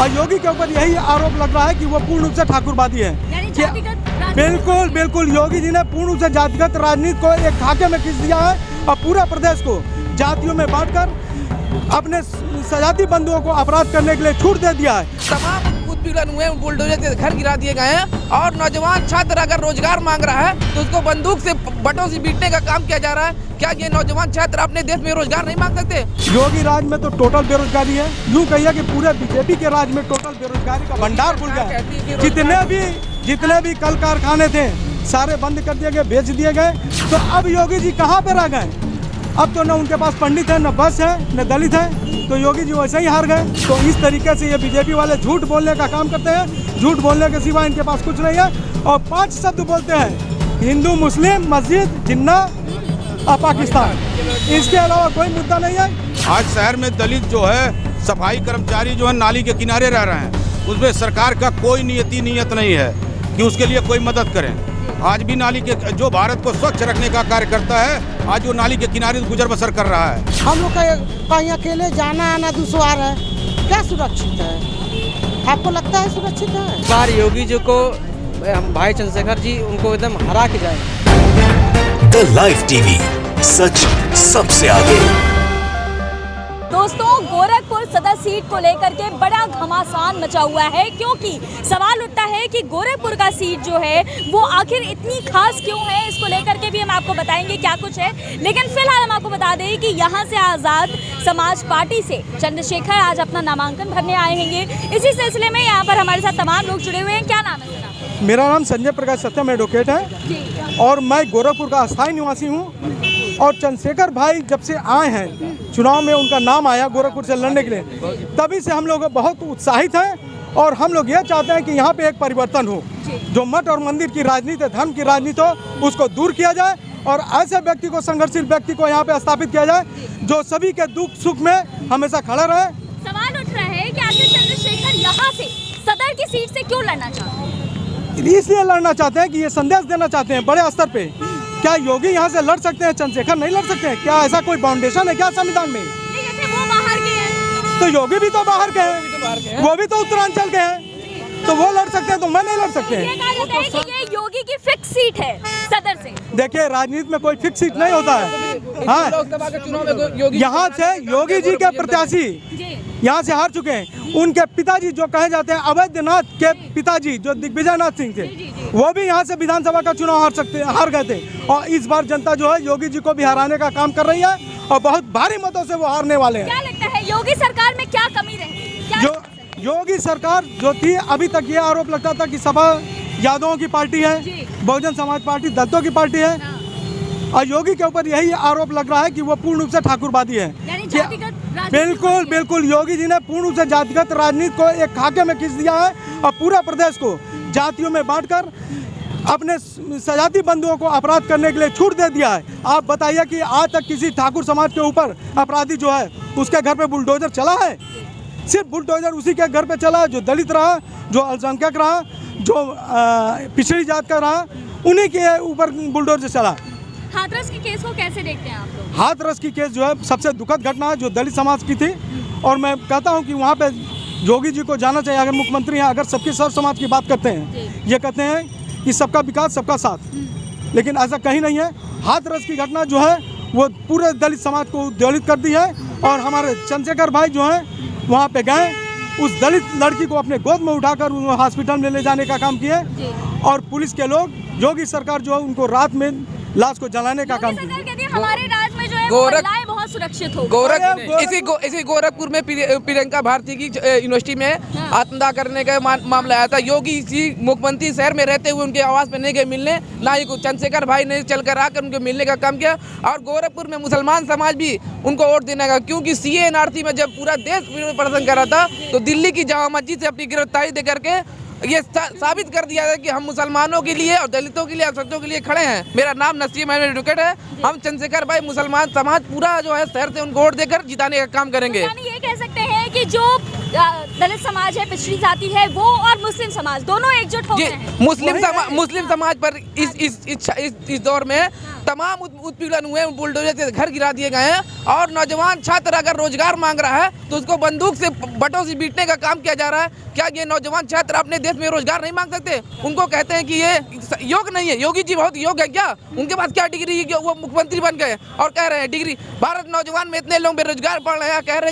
और योगी के ऊपर यही आरोप लग रहा है कि वो पूर्ण रूप से ठाकुरवादी है। बिल्कुल बिल्कुल, योगी जी ने पूर्ण रूप से जातिगत राजनीति को एक खाके में खींच दिया है और पूरा प्रदेश को जातियों में बांटकर अपने सजाती बंधुओं को अपराध करने के लिए छूट दे दिया है। तमाम उत्पीड़न हुए, बुलडोजर से घर गिरा दिए गए हैं और नौजवान छात्र अगर रोजगार मांग रहा है तो उसको बंदूक से बटों से पीटने का काम किया जा रहा है। क्या ये नौजवान छात्र अपने देश में रोजगार नहीं मांग सकते? योगी राज में तो टोटल बेरोजगारी है, यूँ कहिए कि पूरे बीजेपी के राज में टोटल बेरोजगारी का भंडार खुल गया है। जितने भी कल कारखाने थे सारे बंद कर दिए गए, बेच दिए गए। तो अब योगी जी कहाँ पे रह गए? अब तो न उनके पास पंडित है, न बस है, न दलित है, तो योगी जी वैसे ही हार गए। तो इस तरीके से ये बीजेपी वाले झूठ बोलने का काम करते हैं। झूठ बोलने के सिवा इनके पास कुछ नहीं है और 5 शब्द बोलते हैं: हिंदू, मुस्लिम, मस्जिद, जिन्ना और पाकिस्तान। इसके अलावा कोई मुद्दा नहीं है। आज शहर में दलित जो है, सफाई कर्मचारी जो है नाली के किनारे रह रहे हैं, उसमें सरकार का कोई नीयत नहीं है कि उसके लिए कोई मदद करें। आज भी नाली के जो भारत को स्वच्छ रखने का कार्य करता है, आज वो नाली के किनारे गुजर बसर कर रहा है। हम लोग का कहीं अकेले जाना आना दुश्वार है, क्या सुरक्षित है? आपको लगता है सुरक्षित है? बार योगी जी को हम भाई चंद्रशेखर जी उनको एकदम हरा के जाए। द लाइव टीवी, सच सबसे आगे। दोस्तों, गोरखपुर सदर सीट को लेकर के बड़ा घमासान मचा हुआ है, क्योंकि सवाल उठता है कि गोरखपुर का सीट जो है वो आखिर इतनी खास क्यों है। इसको लेकर के भी हम आपको बताएंगे क्या कुछ है, लेकिन फिलहाल हम आपको बता दें कि यहाँ से आज़ाद समाज पार्टी से चंद्रशेखर आज अपना नामांकन भरने आए हैं। इसी सिलसिले में यहाँ पर हमारे साथ तमाम लोग जुड़े हुए हैं। क्या नाम है? मेरा नाम संजय प्रकाश सत्यम एडवोकेट है और मैं गोरखपुर का अस्थायी निवासी हूँ। और चंद्रशेखर भाई जब से आए हैं, चुनाव में उनका नाम आया गोरखपुर से लड़ने के लिए, तभी से हम लोग बहुत उत्साहित हैं और हम लोग ये चाहते हैं कि यहाँ पे एक परिवर्तन हो। जो मठ और मंदिर की राजनीति, धर्म की राजनीति हो, उसको दूर किया जाए और ऐसे व्यक्ति को, संघर्षशील व्यक्ति को यहाँ पे स्थापित किया जाए जो सभी के दुख सुख में हमेशा खड़ा रहे। सवाल उठ रहा है कि आखिर चंद्रशेखर यहाँ से सदर की सीट से क्यों लड़ना चाहते हैं? इसलिए लड़ना चाहते हैं कि ये संदेश देना चाहते हैं बड़े स्तर पे। क्या योगी यहाँ से लड़ सकते हैं, चंद्रशेखर नहीं लड़ सकते हैं? क्या ऐसा कोई बाउंडेशन है क्या संविधान में? वो बाहर के हैं तो योगी भी तो बाहर के हैं, वो भी तो उत्तरांचल के हैं, तो वो लड़ सकते हैं तो मैं नहीं लड़ सकते हैं। ये कहा जाता है कि ये योगी की फिक्स सीट है सदर से। देखिए, राजनीति में कोई फिक्स सीट नहीं होता है। हाँ, यहाँ से योगी जी के प्रत्याशी यहाँ से हार चुके हैं। उनके पिताजी जो कहे जाते हैं अवैधनाथ के पिताजी, जो दिग्विजयनाथ सिंह थे, वो भी यहाँ से विधानसभा का चुनाव हार गए थे। और इस बार जनता जो है योगी जी को भी हराने का काम कर रही है और बहुत भारी मतों से वो हारने वाले हैं। क्या लगता है योगी सरकार में क्या कमी रही? जो योगी सरकार जो थी, अभी तक ये आरोप लगता था कि सपा यादवों की पार्टी है, बहुजन समाज पार्टी दलितों की पार्टी है। और योगी के ऊपर यही आरोप लग रहा है कि वो पूर्ण रूप से ठाकुरवादी है। बिल्कुल बिल्कुल, योगी जी ने पूर्ण रूप से जातिगत राजनीति को एक खाके में खींच दिया है और पूरा प्रदेश को जातियों में बांटकर अपने सजाती बंधुओं को अपराध करने के लिए छूट दे दिया है। आप बताइए कि आज तक किसी ठाकुर समाज के ऊपर अपराधी जो है उसके घर पे बुलडोजर चला है? सिर्फ बुलडोजर उसी के घर पे चला जो दलित रहा, जो अल्पसंख्यक रहा, जो पिछड़ी जात का रहा, उन्हीं के ऊपर बुलडोजर चला। हाथरस के केस को कैसे देखते हैं आप लोग? हाथरस की केस जो है सबसे दुखद घटना है, जो दलित समाज की थी। और मैं कहता हूं कि वहां पे योगी जी को जाना चाहिए। अगर मुख्यमंत्री हैं, अगर सबके सर्व समाज की बात करते हैं, ये कहते हैं कि सबका विकास सबका साथ, लेकिन ऐसा कहीं नहीं है। हाथरस की घटना जो है वो पूरे दलित समाज को उद्वेलित कर दी है। और हमारे चंद्रशेखर भाई जो हैं वहाँ पे गए, उस दलित लड़की को अपने गोद में उठाकर हॉस्पिटल में ले जाने का काम किए। और पुलिस के लोग, योगी सरकार जो है उनको रात में लाश को जलाने का काम किया। हमारे राज्य में जो है महिलाएं बहुत सुरक्षित हो। इसी गोरखपुर में प्रियंका भारती की यूनिवर्सिटी में आत्मदाह करने का मामला आया था। योगी इसी मुख्यमंत्री शहर में रहते हुए उनके आवास में नहीं गए मिलने, ना ही चंद्रशेखर भाई ने चलकर आकर उनके मिलने का काम किया। और गोरखपुर में मुसलमान समाज भी उनको वोट देने का, क्योंकि CA-NRC में जब पूरा देश प्रदर्शन कर रहा था तो दिल्ली की जामा मस्जिद से अपनी गिरफ्तारी दे करके ये साबित कर दिया है कि हम मुसलमानों के लिए और दलितों के लिए, अल्पसंख्यकों के लिए खड़े हैं। मेरा नाम नसीम एडवोकेट है। हम चंद्रशेखर भाई मुसलमान समाज पूरा जो है शहर से उनको वोट देकर जिताने का काम करेंगे। यानी ये कह सकते हैं कि जो दलित समाज है, पिछड़ी जाति है, वो और मुस्लिम समाज दोनों एकजुट हो गए हैं। मुस्लिम समाज पर इस दौर में तमाम उत्पीड़न हुए, बुलडोजर से घर गिरा दिए गए हैं। और नौजवान छात्र अगर रोजगार मांग रहा है तो उसको बंदूक से बटों से बीटने का काम किया जा रहा है। क्या ये नौजवान छात्र अपने देश में रोजगार नहीं मांग सकते? उनको कहते हैं कि ये योग्य नहीं है। योगी जी बहुत योग्य है क्या? उनके पास क्या डिग्री है कि वो मुख्यमंत्री बन गए और कह रहे हैं डिग्री? भारत नौजवान में इतने लोग बेरोजगार पड़ रहे हैं, कह रहे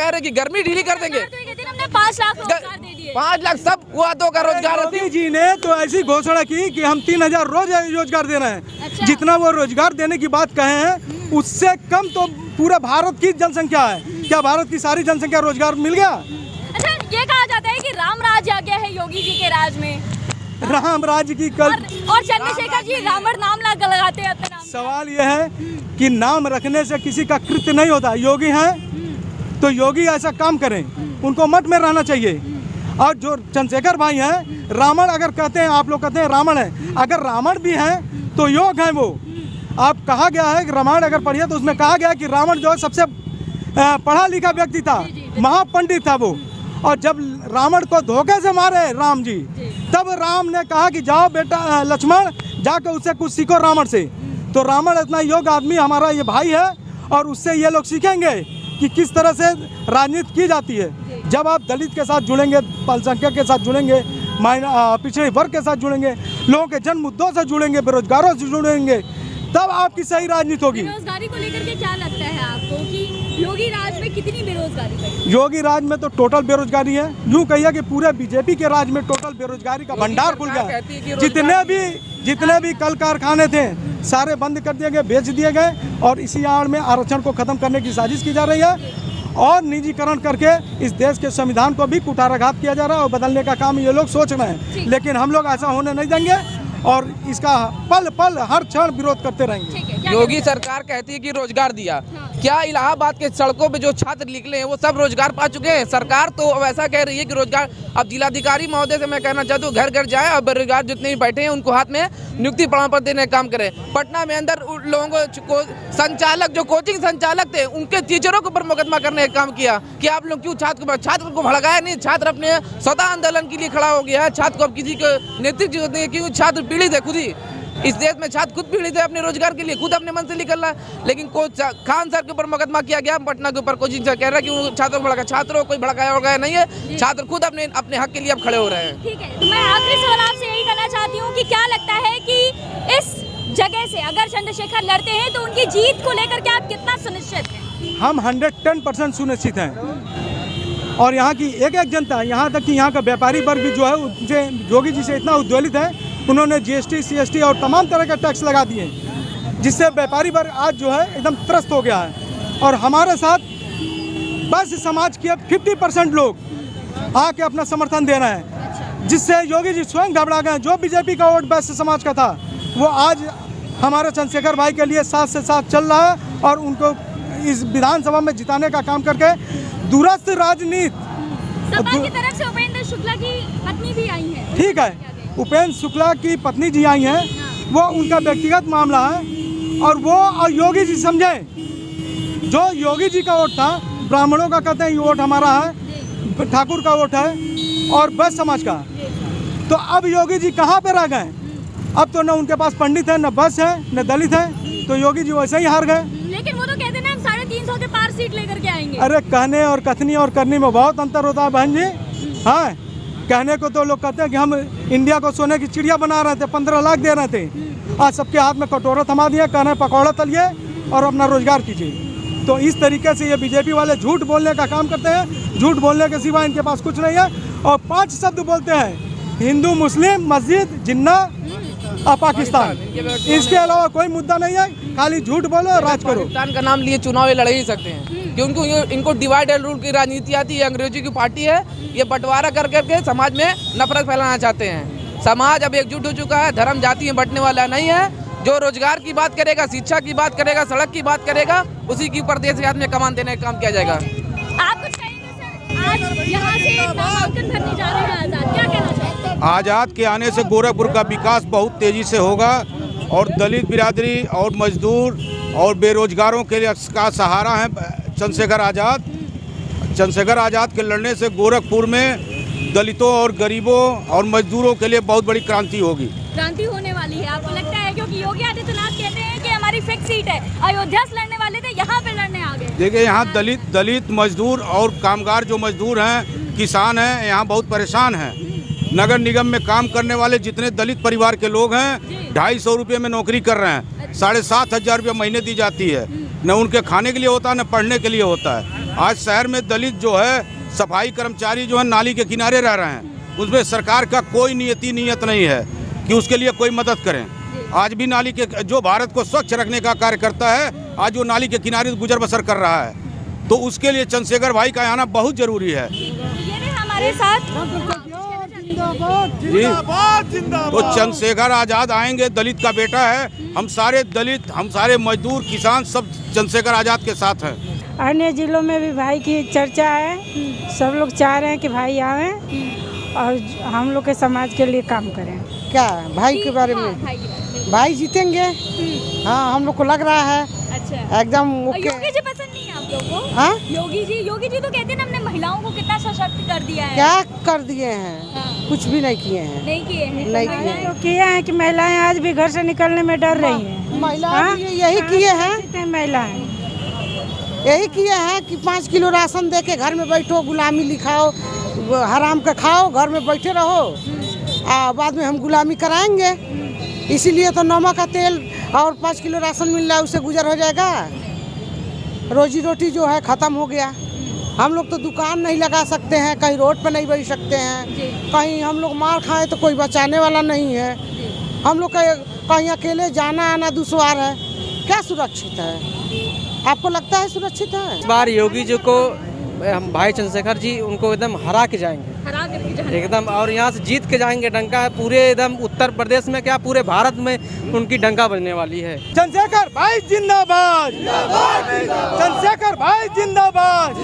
हैं कि गर्मी ढीली कर देंगे। 5 लाख रोजगार दे दिए। 5 लाख सब वादों का रोजगार। मोदी जी ने तो ऐसी घोषणा की कि हम 3000 रोज रोजगार दे रहे हैं। अच्छा। जितना वो रोजगार देने की बात कहे हैं उससे कम तो पूरे भारत की जनसंख्या है। क्या भारत की सारी जनसंख्या रोजगार मिल गया? अच्छा, ये कहा जाता है कि राम राज आ गया है योगी जी के राज में। राम राज्य की कल और चंद्रशेखर जी रावण नाम लगाते हैं अपने नाम। सवाल यह है कि नाम रखने से किसी का कृत्य नहीं होता। योगी हैं तो योगी ऐसा काम करें, उनको मठ में रहना चाहिए। और जो चंद्रशेखर भाई हैं, रावण अगर कहते हैं, आप लोग कहते हैं रावण है, अगर रावण भी हैं तो योग है वो। आप कहा गया है कि रामायण अगर पढ़िए तो उसमें कहा गया है कि रावण जो है सबसे पढ़ा लिखा व्यक्ति था, महापंडित था वो। और जब रावण को धोखे से मारे राम जी, तब राम ने कहा कि जाओ बेटा लक्ष्मण, जाकर उससे कुछ सीखो रावण से। तो रावण इतना योग्य आदमी हमारा ये भाई है और उससे ये लोग सीखेंगे कि किस तरह से राजनीति की जाती है। जब आप दलित के साथ जुड़ेंगे, अल्पसंख्यक के साथ जुड़ेंगे, पिछड़े वर्ग के साथ जुड़ेंगे, लोगों के जन मुद्दों से जुड़ेंगे, बेरोजगारों से जुड़ेंगे, तब आपकी सही राजनीति होगी। बेरोजगारी को लेकर के क्या लगता है आपको कि योगी राज में कितनी बेरोजगारी है? योगी राज में तो टोटल बेरोजगारी है। यूँ कहिए कि पूरे बीजेपी के राज में टोटल बेरोजगारी का भंडार खुल गया है। जितने भी कल कारखाने थे सारे बंद कर दिए गए, बेच दिए गए और इसी आड़ में आरक्षण को खत्म करने की साजिश की जा रही है और निजीकरण करके इस देश के संविधान को भी कुठाराघात किया जा रहा है और बदलने का काम ये लोग सोच रहे हैं। लेकिन हम लोग ऐसा होने नहीं देंगे और इसका पल पल हर क्षण विरोध करते रहेंगे। योगी सरकार कहती है कि रोजगार दिया। क्या इलाहाबाद के सड़कों पे जो छात्र निकले हैं वो सब रोजगार पा चुके हैं? सरकार तो अब ऐसा कह रही है कि रोजगार। अब जिलाधिकारी महोदय से मैं कहना चाहता हूँ घर घर जाए और बेरोजगार जितने भी बैठे हैं उनको हाथ में नियुक्ति प्रमाण पत्र देने का काम करें। पटना में अंदर लोगों को संचालक, जो कोचिंग संचालक थे, उनके टीचरों के ऊपर मुकदमा करने का काम किया कि आप लोग क्यों छात्र को भड़काया नहीं। छात्र अपने स्वतः आंदोलन के लिए खड़ा हो गया है। छात्र को अब किसी को नेतृत्व नहीं, क्योंकि छात्र पीड़ित है खुद ही। इस देश में छात्र खुद पीड़ित है अपने रोजगार के लिए, खुद अपने मन से निकल रहा है। लेकिन खान सर के ऊपर मुकदमा किया गया पटना के ऊपर, कोचिंग सर कह रहा है कि वो छात्रों को भड़का। छात्रों को कोई भड़काया हो गया नहीं है, छात्र खुद अपने हक के लिए अब खड़े हो रहे हैं। ठीक है, तो मैं आखिरी सवाल आपसे यही करना चाहती हूँ कि क्या लगता है कि इस जगह से अगर चंद्रशेखर लड़ते हैं तो उनकी जीत को लेकर के आप कितना सुनिश्चित हैं? हम 110% सुनिश्चित हैं। और यहाँ की एक एक जनता, यहाँ तक कि यहाँ का व्यापारी वर्ग भी जो है उनसे, योगी जी से इतना उद्वेलित है। उन्होंने GST, CST और तमाम तरह के टैक्स लगा दिए, जिससे व्यापारी वर्ग आज जो है एकदम त्रस्त हो गया है। और हमारे साथ बस समाज के 50% लोग आके अपना समर्थन दे रहे हैं, जिससे योगी जी स्वयं घबरा गए। जो बीजेपी का वोट वैश्य समाज का था वो आज हमारे चंद्रशेखर भाई के लिए साथ से साथ चल रहा है और उनको इस विधानसभा में जिताने का काम करके दूरस्थ राजनीति। सपा की तरफ से उपेंद्र शुक्ला की पत्नी भी आई है। ठीक है, उपेंद्र शुक्ला की पत्नी जी आई हैं, वो उनका व्यक्तिगत मामला है और वो और योगी जी समझें। जो योगी जी का वोट था, ब्राह्मणों का कहते हैं ये वोट हमारा है, ठाकुर का वोट है और बस समाज का। तो अब योगी जी कहाँ पे रह गए? अब तो न उनके पास पंडित है, न बस है, न दलित है, तो योगी जी वैसे ही हार गए। लेकिन वो तो कहते हैं हम 350 के पार सीट लेकर के आएंगे। अरे कहने और कथनी और करनी में बहुत अंतर होता है बहन जी। हाँ, कहने को तो लोग कहते हैं कि हम इंडिया को सोने की चिड़िया बना रहे थे, 15 लाख दे रहे थे। आज सबके हाथ में कटोरा थमा दिया, कहने पकौड़ा तलिए और अपना रोजगार कीजिए। तो इस तरीके से ये बीजेपी वाले झूठ बोलने का काम करते हैं। झूठ बोलने के सिवा इनके पास कुछ नहीं है और 5 शब्द बोलते हैं: हिंदू, मुस्लिम, मस्जिद, जिन्ना और पाकिस्तान। इसके अलावा कोई मुद्दा नहीं है, खाली झूठ बोलो, राज करो। पाकिस्तान का नाम लिए चुनाव लड़ ही सकते हैं क्योंकि इनको डिवाइड एंड रूल की राजनीति आती है। अंग्रेजों की पार्टी है, ये बंटवारा कर करके समाज में नफरत फैलाना चाहते हैं। समाज अब एकजुट हो चुका है, धर्म जाति में बंटने वाला नहीं है। जो रोजगार की बात करेगा, शिक्षा की बात करेगा, सड़क की बात करेगा, उसी की ऊपर देश में कमान देने का काम किया जाएगा। आप कुछ कहेंगे सर? आज यहाँ से नामांकन भरने जा रहे हैं आजाद, क्या कहना चाहते हैं? आज़ाद के आने से गोरखपुर का विकास बहुत तेज़ी से होगा और दलित बिरादरी और मजदूर और बेरोजगारों के लिए का सहारा है चंद्रशेखर आज़ाद। चंद्रशेखर आज़ाद के लड़ने से गोरखपुर में दलितों और गरीबों और मजदूरों के लिए बहुत बड़ी क्रांति होगी। क्रांति होने वाली है, आपको लगता है? क्योंकि योगी आदित्यनाथ कहते हैं सीट है, अयोध्या से लड़ने वाले थे, यहाँ पे लड़ने आ गए। देखिए यहाँ दलित मजदूर और कामगार जो मजदूर हैं, किसान हैं, यहाँ बहुत परेशान हैं। नगर निगम में काम करने वाले जितने दलित परिवार के लोग हैं 250 रुपये में नौकरी कर रहे हैं। 7,500 रुपये महीने दी जाती है, न उनके खाने के लिए होता है न पढ़ने के लिए होता है। आज शहर में दलित जो है, सफाई कर्मचारी जो है नाली के किनारे रह रहे हैं। उसमें सरकार का कोई नीयत नहीं है कि उसके लिए कोई मदद करें। आज भी नाली के जो भारत को स्वच्छ रखने का कार्य करता है, आज वो नाली के किनारे गुजर बसर कर रहा है, तो उसके लिए चंद्रशेखर भाई का आना बहुत जरूरी है। ये भी हमारे साथ जी, तो चंद्रशेखर आजाद आएंगे, दलित का बेटा है। हम सारे दलित, हम सारे मजदूर, किसान सब चंद्रशेखर आजाद के साथ हैं। अन्य जिलों में भी भाई की चर्चा है, सब लोग चाह रहे हैं कि भाई आवें और हम लोग के समाज के लिए काम करें। क्या भाई के बारे में? भाई जीतेंगे, हाँ हम लोग को लग रहा है। अच्छा, एकदम ओके। योगी जी पसंद नहीं है आप लोगों को? हाँ? योगी जी तो कहते हैं ना, हमने महिलाओं को कितना सशक्त कर दिया है। क्या कर दिए हैं? हाँ। कुछ भी नहीं किए हैं। नहीं किए हैं। नहीं किए तो किए हैं कि महिलाएं आज भी घर से निकलने में डर रही हैं। महिलाएं यही किए हैं, महिलाएं यही किए हैं कि 5 किलो राशन दे के घर में बैठो, गुलामी लिखाओ, हराम का खाओ, घर में बैठे रहो, बाद में हम गुलामी कराएंगे। इसीलिए तो नमक का तेल और 5 किलो राशन मिल रहा है, उससे गुजर हो जाएगा। रोजी रोटी जो है ख़त्म हो गया। हम लोग तो दुकान नहीं लगा सकते हैं, कहीं रोड पर नहीं बैठ सकते हैं, कहीं हम लोग मार खाएं तो कोई बचाने वाला नहीं है। हम लोग कहीं अकेले जाना आना दुश्वार है। क्या सुरक्षित है? आपको लगता है सुरक्षित है? इस बार योगी जी को हम भाई चंद्रशेखर जी उनको एकदम हरा के जाएंगे एकदम, और यहाँ से जीत के जाएंगे। डंका है पूरे एकदम उत्तर प्रदेश में, क्या पूरे भारत में उनकी डंका बजने वाली है। चंद्रशेखर भाई जिंदाबाद, चंद्रशेखर भाई जिंदाबाद।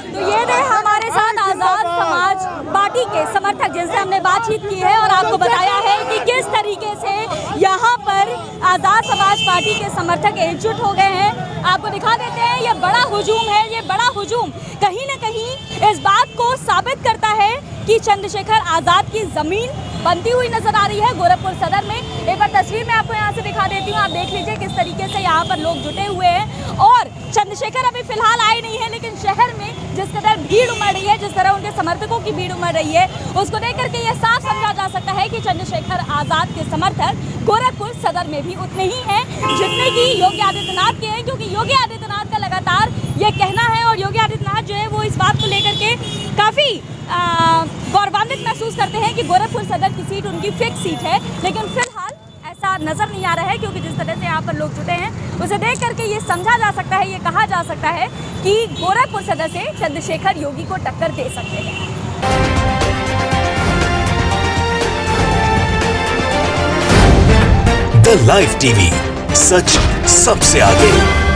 तो ये थे हमारे साथ आजाद समाज पार्टी के समर्थक जिनसे हमने बातचीत की है और आपको बताया है कि किस तरीके से यहाँ पर आजाद समाज पार्टी के समर्थक एकजुट हो गए हैं। आपको दिखा देते हैं, ये बड़ा हुजूम है। ये बड़ा हुजूम कहीं न कहीं इस बात को साबित करता है कि चंद्रशेखर आजाद की जमीन बनती हुई नजर आ रही है गोरखपुर सदर में। एक बार तस्वीर में आपको यहाँ से दिखा देती हूँ, आप देख लीजिए किस तरीके से यहाँ पर लोग जुटे हुए हैं। और चंद्रशेखर अभी फिलहाल आए नहीं है, लेकिन शहर में जिस कदर भीड़ उमड़ रही है, जिस तरह उनके समर्थकों की भीड़ उमड़ रही है, उसको देख करके ये साफ समझा जा सकता है कि चंद्रशेखर आजाद के समर्थक गोरखपुर सदर में भी उतने ही हैं जितने की योगी आदित्यनाथ के हैं। क्योंकि योगी आदित्यनाथ का लगातार ये कहना है और योगी आदित्यनाथ जो है वो इस बात को लेकर के काफ़ी गौरवान्वित महसूस करते हैं कि गोरखपुर सदर की सीट उनकी फिक्स सीट है। लेकिन फिलहाल ऐसा नज़र नहीं आ रहा है, क्योंकि जिस तरह से यहाँ पर लोग जुटे हैं उसे देख करके ये समझा जा सकता है, ये kha जा सकता है कि गोरखपुर सदर से चंद्रशेखर योगी को टक्कर दे सकते हैं। द लाइव टीवी, सच सबसे आगे।